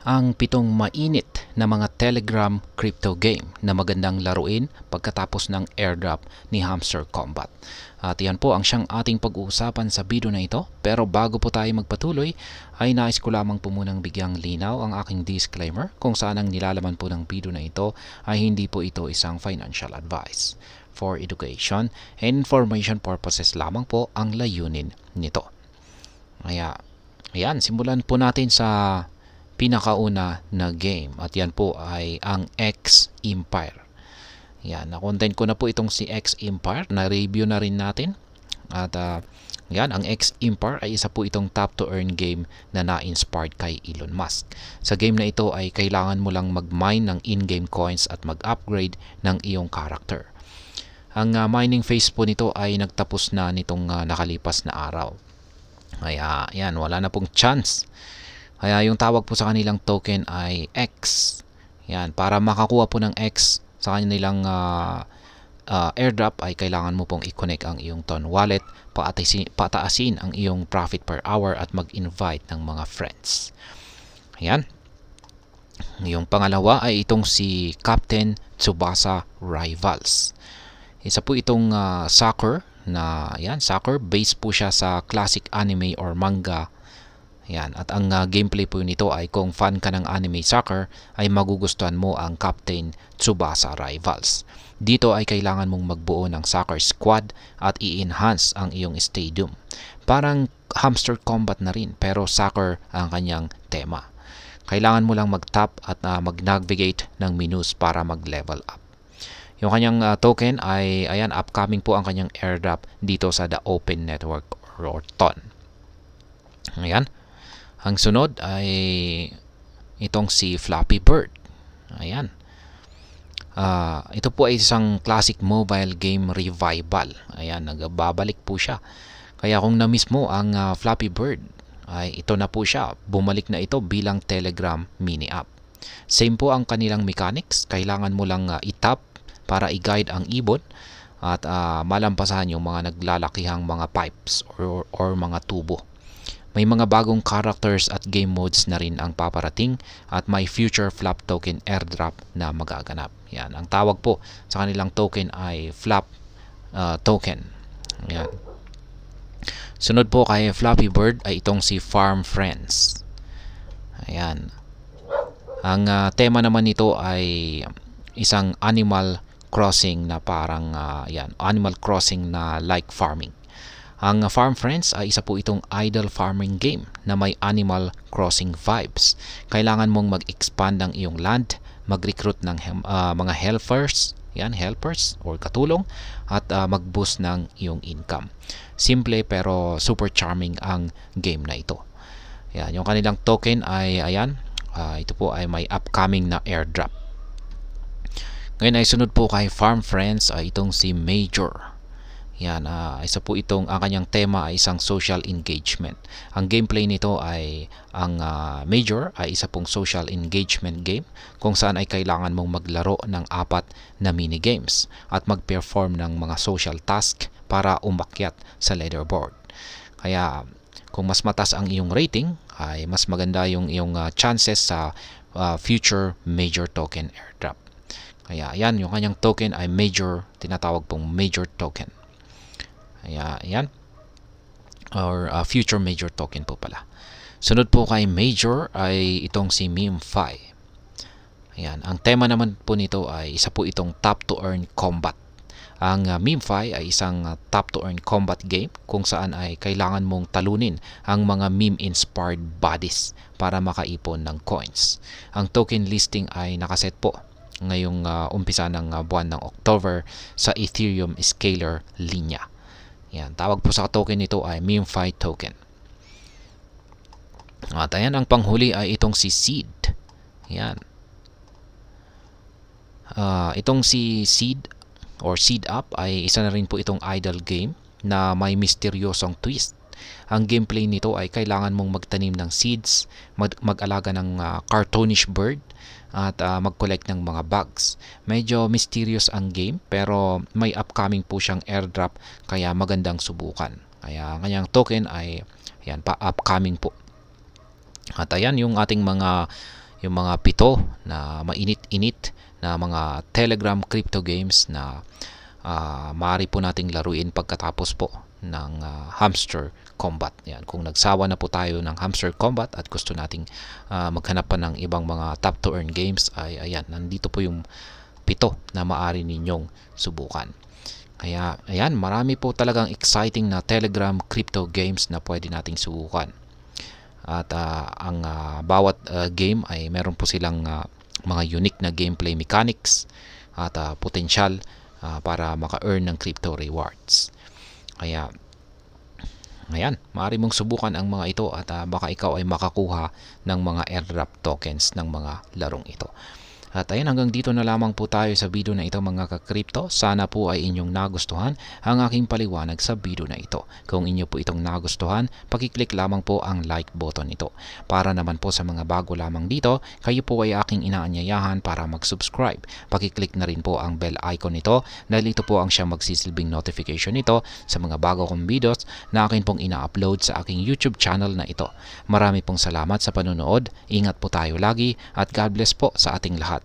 ang 7 mainit na mga Telegram crypto game na magandang laruin pagkatapos ng airdrop ni Hamster Combat. At yan po ang siyang ating pag-uusapan sa video na ito. Pero bago po tayo magpatuloy, ay nais ko lamang po munang bigyang linaw ang aking disclaimer kung saan ang nilalaman po ng video na ito ay hindi po ito isang financial advice. For education and information purposes lamang po ang layunin nito. Kaya, ayan, simulan po natin sa pinakauna na game at yan po ay ang X Empire. Yan, na-content ko na po itong si X Empire, na-review na rin natin. At yan, ang X Empire ay isa po itong top to earn game na na-inspired kay Elon Musk. Sa game na ito ay kailangan mo lang mag-mine ng in-game coins at mag-upgrade ng iyong character. Ang mining phase po nito ay nagtapos na nitong nakalipas na araw. Kaya yan, wala na pong chance. Kaya yung tawag po sa kanilang token ay X. Yan, para makakuha po ng X sa kanilang airdrop ay kailangan mo pong i-connect ang iyong Ton wallet, pataasin ang iyong profit per hour at mag-invite ng mga friends. Yan. Yung pangalawa ay itong si Captain Tsubasa Rivals. Isa po itong soccer na yan, soccer based po siya sa classic anime or manga. Yan, at ang gameplay po nito ay kung fan ka ng anime soccer ay magugustuhan mo ang Captain Tsubasa Rivals. Dito ay kailangan mong magbuo ng soccer squad at i-enhance ang iyong stadium. Parang Hamster Combat na rin pero soccer ang kanyang tema. Kailangan mo lang mag-tap at mag-navigate ng menus para mag-level up. Yung kanyang token ay ayan, upcoming po ang kanyang airdrop dito sa The Open Network or TON. Ayan. Ang sunod ay itong si Flappy Bird. Ayan. Ito po ay isang classic mobile game revival. Ayan, nagbabalik po siya. Kaya kung na-miss mo ang Flappy Bird, ay ito na po siya. Bumalik na ito bilang Telegram mini app. Same po ang kanilang mechanics. Kailangan mo lang i-tap para i-guide ang ibon at malampasan yung mga naglalakihang mga pipes or mga tubo. May mga bagong characters at game modes na rin ang paparating at may future flap token airdrop na magaganap. Yan, ang tawag po sa kanilang token ay flap token. Yan. Sunod po kay Flappy Bird ay itong si Farm Friends. Ayan. Ang tema naman nito ay isang Animal Crossing na parang yan, Animal Crossing na like farming. Ang Farm Friends ay isa po itong idle farming game na may Animal Crossing vibes. Kailangan mong mag-expand ng iyong land, mag-recruit ng mga helpers or katulong at mag-boost ng iyong income. Simple pero super charming ang game na ito. Yan, yung kanilang token ay ayan, ito po ay may upcoming na airdrop. Ngayon ay sunod po kay Farm Friends ay itong si Major. Yan, isa po itong ang kanyang tema ay isang social engagement. Ang gameplay nito ay ang Major ay isa pong social engagement game kung saan ay kailangan mong maglaro ng 4 na mini games at mag-perform ng mga social task para umakyat sa leaderboard. Kaya kung mas mataas ang iyong rating ay mas maganda yung iyong chances sa future Major token airdrop. Kaya yan, yung kanyang token ay Major, tinatawag pong Major token. Ayan. Or future Major token po pala. Sunod po kay Major ay itong si MemeFi. Ayan. Ang tema naman po nito ay isa po itong top to earn combat. Ang MemeFi ay isang top to earn combat game kung saan ay kailangan mong talunin ang mga meme-inspired bodies para makaipon ng coins. Ang token listing ay nakaset po ngayong umpisa ng buwan ng October sa Ethereum Scalar linya. Yan, tawag po sa token nito ay MemeFi token. At ayan, ang panghuli ay itong si Seed. Yan. Itong si Seed or Seed Up ay isa na rin po itong idle game na may misteryosong twist. Ang gameplay nito ay kailangan mong magtanim ng seeds, mag-alaga ng cartoonish bird, at mag-collect ng mga bugs. Medyo mysterious ang game pero may upcoming po siyang airdrop kaya magandang subukan. Kaya kanyang token ay yan, pa-upcoming po. At ayan yung ating mga yung mga 7 na mainit-init na mga Telegram crypto games na maaari po nating laruin pagkatapos po ng Hamster Combat. Yan. Kung nagsawa na po tayo ng Hamster Combat at gusto nating maghanap pa ng ibang mga tap to earn games, ay ayan, nandito po yung 7 na maaari ninyong subukan. Kaya ayan, marami po talagang exciting na Telegram crypto games na pwede nating subukan. At ang bawat game ay meron po silang mga unique na gameplay mechanics at potensyal para maka-earn ng crypto rewards. Kaya ayan, maaari mong subukan ang mga ito at baka ikaw ay makakuha ng mga airdrop tokens ng mga larong ito. At ayan, hanggang dito na lamang po tayo sa video na ito mga ka-crypto. Sana po ay inyong nagustuhan ang aking paliwanag sa video na ito. Kung inyo po itong nagustuhan, pakiclick lamang po ang like button ito. Para naman po sa mga bago lamang dito, kayo po ay aking inaanyayahan para mag-subscribe. Pakiclick na rin po ang bell icon nito dahil ito po ang siyang magsisilbing notification nito sa mga bago kong videos na akin pong ina-upload sa aking YouTube channel na ito. Marami pong salamat sa panonood. Ingat po tayo lagi at God bless po sa ating lahat.